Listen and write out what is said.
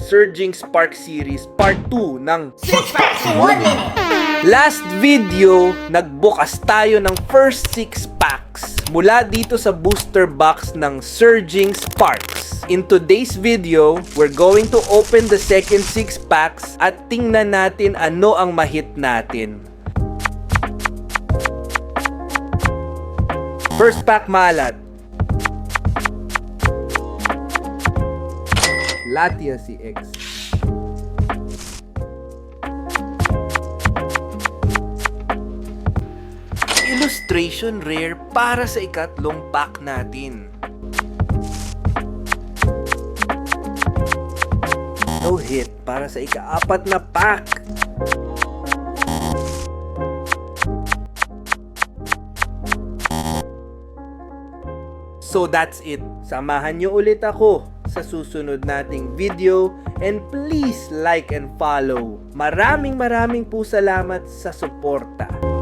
Surging Spark Series Part 2 ng 6 packs in 1 minute. last video. Nagbukas tayo ng first 6 packs mula dito sa booster box ng Surging Sparks. In today's video, we're going to open the second 6 packs at tingnan natin ano ang mahit natin. First pack, malat. Latia CX. Illustration rare para sa ikatlong pack natin. No hit para sa ika-4 na pack. So that's it. Samahan nyo ulit ako sa susunod nating video and please like and follow. Maraming po salamat sa suporta.